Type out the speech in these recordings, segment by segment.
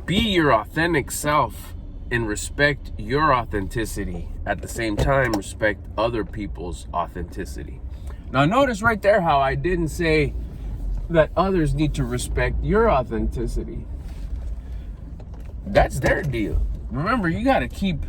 Be your authentic self and respect your authenticity. At the same time, respect other people's authenticity. Now, notice right there how I didn't say that others need to respect your authenticity. That's their deal. Remember, you gotta keep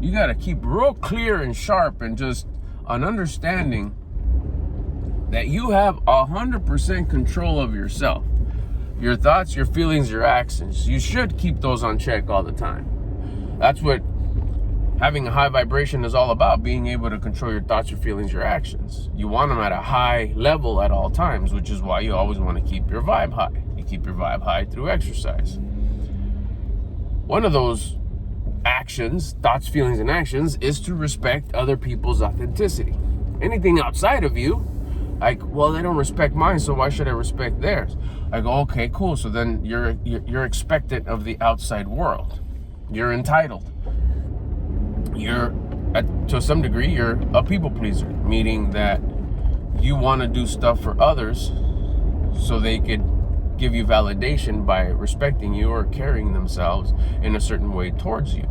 real clear and sharp and just an understanding that you have 100% control of yourself. Your thoughts, your feelings, your actions. You should keep those on check all the time. That's what having a high vibration is all about, being able to control your thoughts, your feelings, your actions. You want them at a high level at all times, which is why you always want to keep your vibe high. You keep your vibe high through exercise. One of those actions, thoughts, feelings, and actions, is to respect other people's authenticity. Anything outside of you, like, well, they don't respect mine, so why should I respect theirs? I go, okay, cool. So then you're expectant of the outside world. You're entitled. To some degree, you're a people pleaser, meaning that you want to do stuff for others so they could give you validation by respecting you or carrying themselves in a certain way towards you.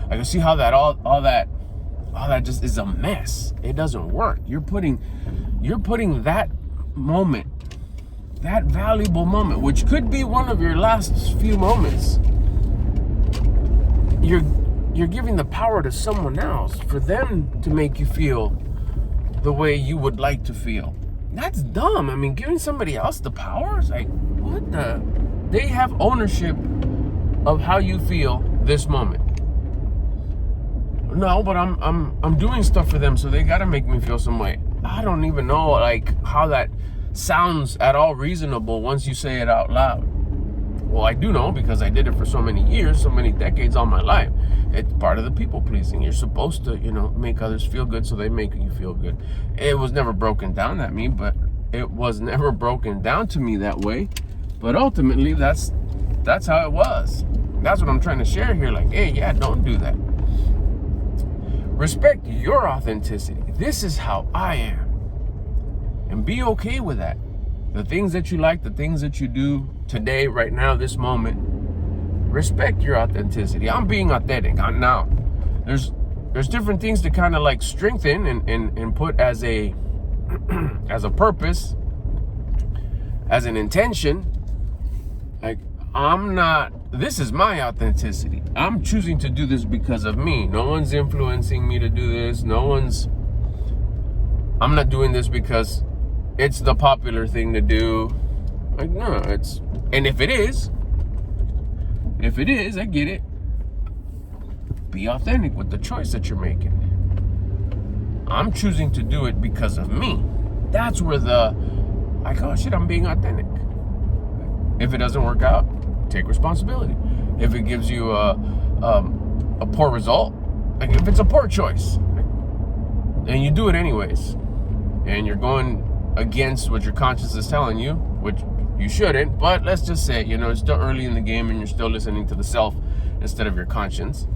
I can see how that all that just is a mess. It doesn't work. You're putting that moment, that valuable moment, which could be one of your last few moments, you're giving the power to someone else for them to make you feel the way you would like to feel. That's dumb. I mean, giving somebody else the power is like, what the? They have ownership of how you feel this moment. No, but I'm doing stuff for them, so they gotta make me feel some way. I don't even know like how that sounds at all reasonable once you say it out loud. Well, I do know because I did it for so many years, so many decades, all my life. It's part of the people pleasing. You're supposed to, make others feel good so they make you feel good. It was never broken down to me, but it was never broken down to me that way. But ultimately, that's how it was. That's what I'm trying to share here. Like, hey, yeah, don't do that. Respect your authenticity. This is how I am. And be okay with that. The things that you like, the things that you do today, right now, this moment, respect your authenticity. I'm being authentic. Now, there's different things to kind of like strengthen and put as a as a purpose, as an intention. Like, this is my authenticity. I'm choosing to do this because of me. No one's influencing me to do this. I'm not doing this because it's the popular thing to do. Like, no, and if it is, I get it. Be authentic with the choice that you're making. I'm choosing to do it because of me. That's where I'm being authentic. If it doesn't work out, take responsibility. If it gives you a poor result, like if it's a poor choice, and you do it anyways, and you're going against what your conscience is telling you, which you shouldn't, but let's just say, it's still early in the game and you're still listening to the self instead of your conscience.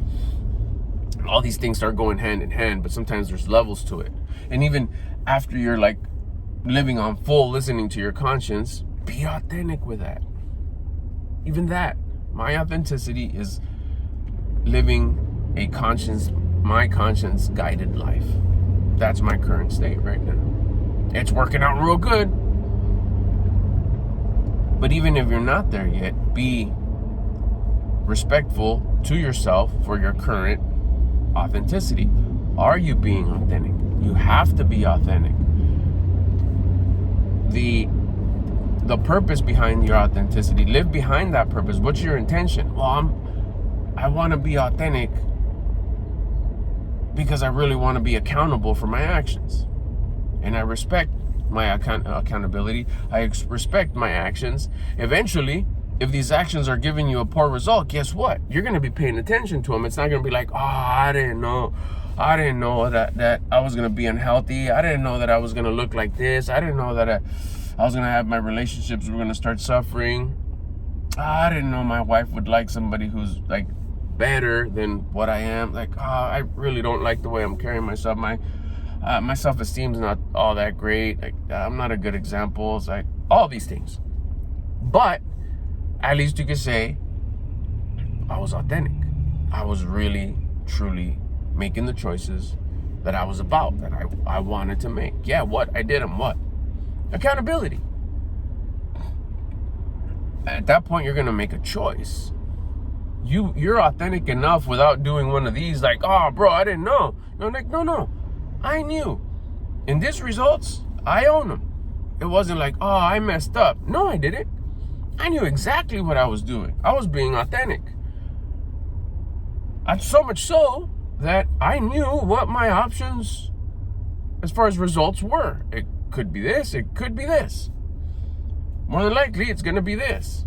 All these things start going hand in hand, but sometimes there's levels to it. And even after you're like living on full listening to your conscience, be authentic with that. Even that, my authenticity is living my conscience guided life. That's my current state right now. It's working out real good. But even if you're not there yet, be respectful to yourself for your current authenticity. Are you being authentic? You have to be authentic. The purpose behind your authenticity, live behind that purpose. What's your intention? Well, I want to be authentic because I really want to be accountable for my actions. And I respect my accountability. I respect my actions. Eventually, if these actions are giving you a poor result, guess what? You're going to be paying attention to them. It's not going to be like, I didn't know that I was going to be unhealthy. I didn't know that I was going to look like this. I didn't know that I was going to have my relationships were going to start suffering. I didn't know my wife would like somebody who's like better than what I am. Like, I really don't like the way I'm carrying myself. My self-esteem's not all that great. Like, I'm not a good example. It's like all these things. But at least you could say, I was authentic. I was really, truly making the choices that I was about, that I wanted to make. Yeah, what? I did them. What? Accountability. At that point, you're going to make a choice. You're authentic enough without doing one of these, like, oh, bro, I didn't know. No, like, no. I knew. And these results, I own them. It wasn't like, oh, I messed up. No, I didn't. I knew exactly what I was doing. I was being authentic. So much so that I knew what my options as far as results were. It could be this, it could be this. More than likely, it's going to be this.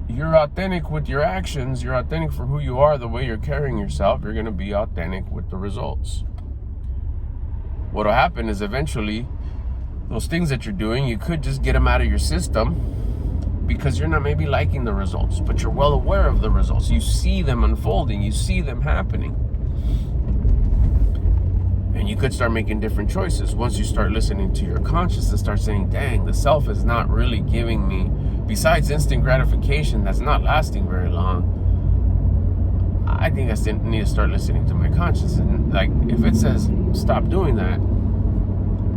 You're authentic with your actions. You're authentic for who you are, the way you're carrying yourself. You're going to be authentic with the results. What'll happen is eventually, those things that you're doing, you could just get them out of your system because you're not maybe liking the results, but you're well aware of the results. You see them unfolding. You see them happening. And you could start making different choices once you start listening to your conscience and start saying, dang, the self is not really giving me, besides instant gratification that's not lasting very long. I think I still need to start listening to my conscience. And like, if it says stop doing that,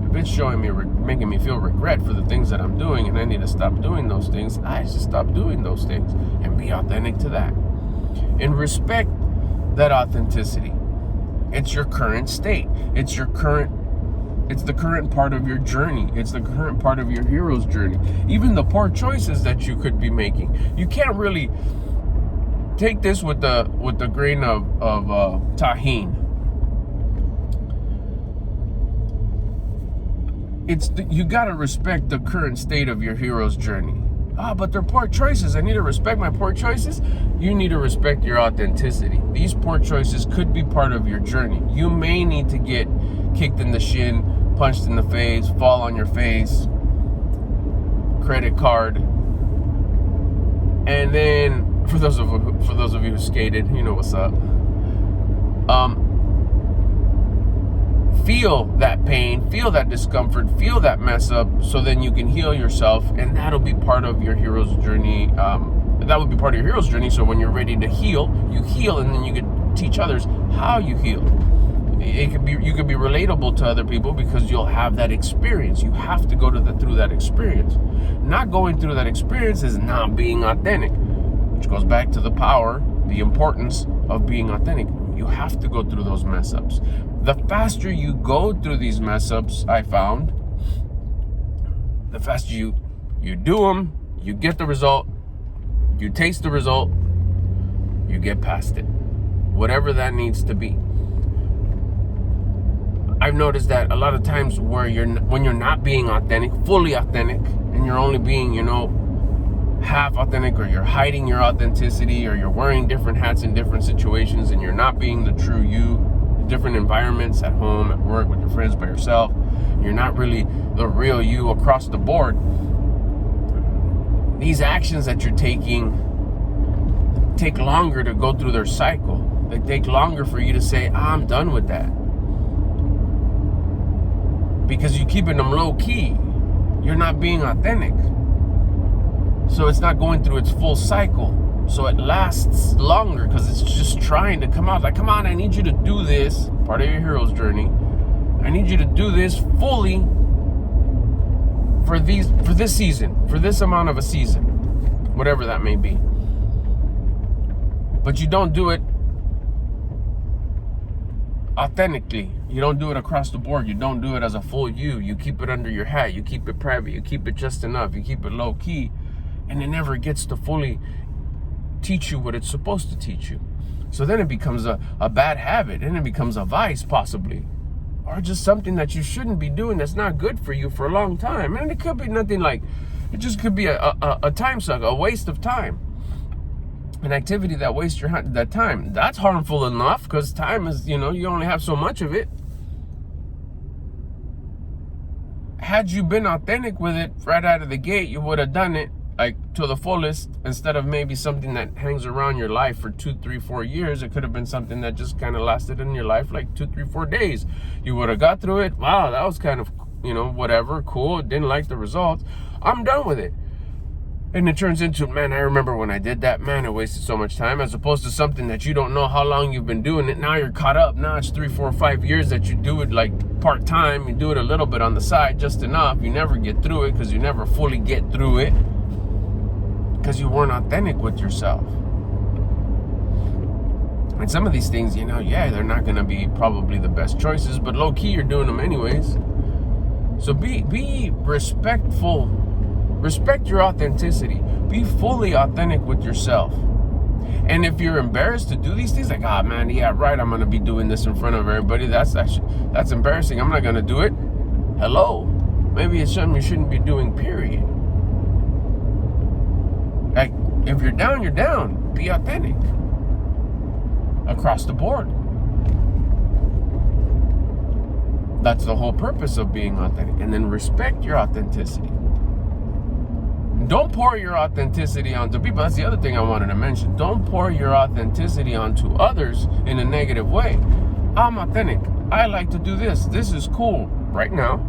if it's showing me, making me feel regret for the things that I'm doing, and I need to stop doing those things, I just stop doing those things and be authentic to that. And respect that authenticity. It's your current state. It's the current part of your journey. It's the current part of your hero's journey. Even the poor choices that you could be making. You can't really take this with the grain of tahine. You gotta respect the current state of your hero's journey. But they're poor choices. I need to respect my poor choices. You need to respect your authenticity. These poor choices could be part of your journey. You may need to get kicked in the shin, punched in the face, fall on your face, credit card, and then for those of you who skated, you know what's up. Feel that pain, feel that discomfort, feel that mess up, so then you can heal yourself, and that'll be part of your hero's journey. That would be part of your hero's journey. So when you're ready to heal, you heal, and then you can teach others how you heal. You could be relatable to other people because you'll have that experience. You have to go through that experience. Not going through that experience is not being authentic, which goes back to the power, the importance of being authentic. You have to go through those mess ups. The faster you go through these mess ups, I found, the faster you do them, you get the result, you taste the result, you get past it. Whatever that needs to be. I've noticed that a lot of times when you're not being authentic, fully authentic, and you're only being, half authentic, or you're hiding your authenticity, or you're wearing different hats in different situations, and you're not being the true you, different environments, at home, at work, with your friends, by yourself, you're not really the real you across the board. These actions that you're taking take longer to go through their cycle. They take longer for you to say, I'm done with that. Because you're keeping them low key. You're not being authentic. So it's not going through its full cycle. So it lasts longer because it's just trying to come out. Like, come on, I need you to do this. Part of your hero's journey. I need you to do this fully for this season, for this amount of a season, whatever that may be. But you don't do it authentically. You don't do it across the board. You don't do it as a full you. You keep it under your hat. You keep it private. You keep it just enough. You keep it low key. And it never gets to fully teach you what it's supposed to teach you. So then it becomes a bad habit, and it becomes a vice, possibly, or just something that you shouldn't be doing that's not good for you for a long time. And it could be nothing like, it just could be a time suck, a waste of time, an activity that wastes that time. That's harmful enough, because time is, you only have so much of it. Had you been authentic with it right out of the gate, you would have done it like to the fullest, instead of maybe something that hangs around your life for 2, 3, 4 years. It could have been something that just kind of lasted in your life like 2, 3, 4 days. You would have got through it. Wow, that was kind of, whatever, cool. Didn't like the results. I'm done with it. And it turns into, man, I remember when I did that, man, I wasted so much time, as opposed to something that you don't know how long you've been doing it. Now you're caught up. Now it's 3, 4, 5 years that you do it like part-time. You do it a little bit on the side, just enough. You never get through it because you never fully get through it because you weren't authentic with yourself. And some of these things, yeah, they're not going to be probably the best choices, but low-key, you're doing them anyways. So be respectful. Respect your authenticity. Be fully authentic with yourself. And if you're embarrassed to do these things, like, man, yeah, right, I'm going to be doing this in front of everybody. That's embarrassing. I'm not going to do it. Hello. Maybe it's something you shouldn't be doing, period. Like, if you're down, you're down. Be authentic. Across the board. That's the whole purpose of being authentic. And then respect your authenticity. Don't pour your authenticity onto people. That's the other thing I wanted to mention. Don't pour your authenticity onto others in a negative way. I'm authentic. I like to do this. This is cool right now,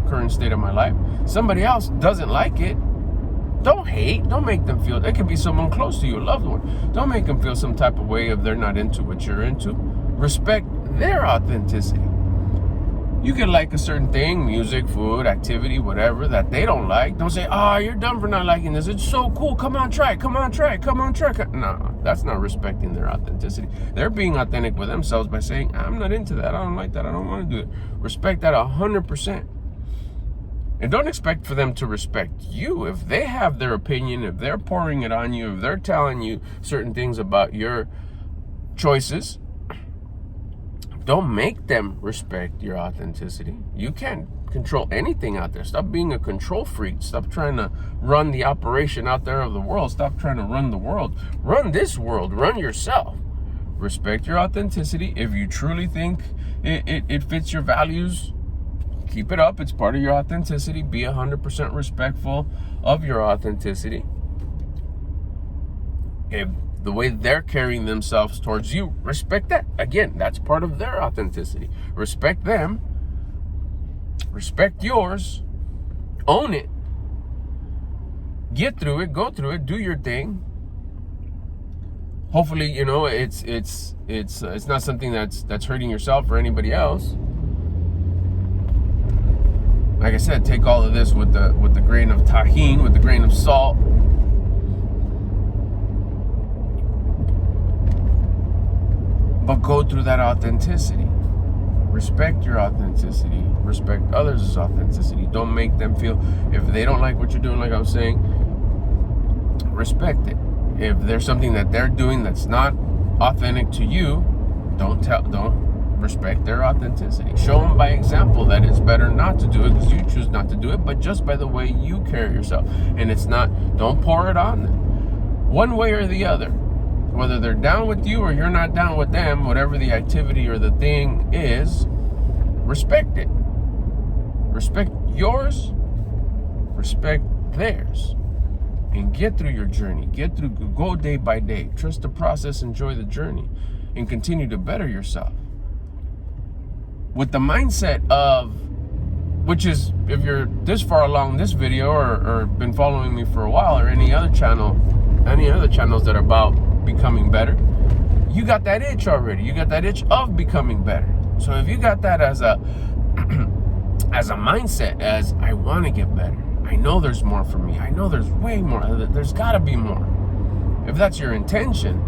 current state of my life. Somebody else doesn't like it. Don't hate. Don't make them feel. It could be someone close to you, a loved one. Don't make them feel some type of way if they're not into what you're into. Respect their authenticity. You can like a certain thing, music, food, activity, whatever, that they don't like. Don't say, you're dumb for not liking this. It's so cool. Come on, try it. Come on, try it. Come on, try it. No, that's not respecting their authenticity. They're being authentic with themselves by saying, I'm not into that. I don't like that. I don't want to do it. Respect that 100%. And don't expect for them to respect you. If they have their opinion, if they're pouring it on you, if they're telling you certain things about your choices, don't make them respect your authenticity. You can't control anything out there. Stop being a control freak. Stop trying to run the operation out there of the world. Stop trying to run the world. Run this world. Run yourself. Respect your authenticity. If you truly think it fits your values, keep it up. It's part of your authenticity. Be 100% respectful of your authenticity. If the way they're carrying themselves towards you, respect that. Again, that's part of their authenticity. Respect them. Respect yours. Own it. Get through it. Go through it. Do your thing. Hopefully, it's not something that's hurting yourself or anybody else. Like I said, take all of this with the grain of tahini, with the grain of salt. But go through that authenticity. Respect your authenticity. Respect others' authenticity. Don't make them feel, if they don't like what you're doing, like I was saying, respect it. If there's something that they're doing that's not authentic to you, don't respect their authenticity. Show them by example that it's better not to do it because you choose not to do it, but just by the way you carry yourself. And don't pour it on them. One way or the other. Whether they're down with you or you're not down with them, whatever the activity or the thing is, respect it. Respect yours, respect theirs. And get through your journey. Go day by day. Trust the process, enjoy the journey, and continue to better yourself. With the mindset of, which is, if you're this far along this video or been following me for a while, or any other channels that are about becoming better, you got that itch already. You got that itch of becoming better. So if you got that as a mindset, as I want to get better, I know there's more for me, I know there's way more, there's got to be more. If that's your intention,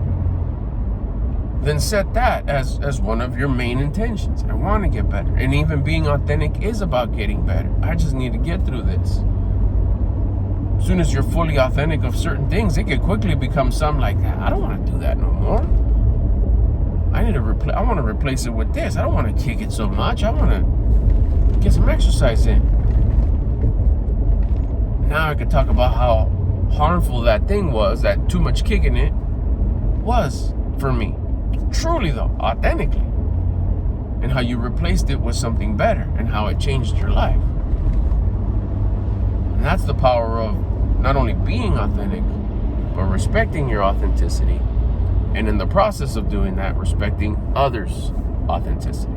then set that as one of your main intentions. I want to get better. And even being authentic is about getting better. I just need to get through this. As soon as you're fully authentic of certain things, it could quickly become something like, I don't want to do that no more. I want to replace it with this. I don't want to kick it so much. I want to get some exercise in. Now I could talk about how harmful that thing was, that too much kicking it was for me. Truly though, authentically. And how you replaced it with something better and how it changed your life. And that's the power of not only being authentic, but respecting your authenticity. And in the process of doing that, respecting others' authenticity.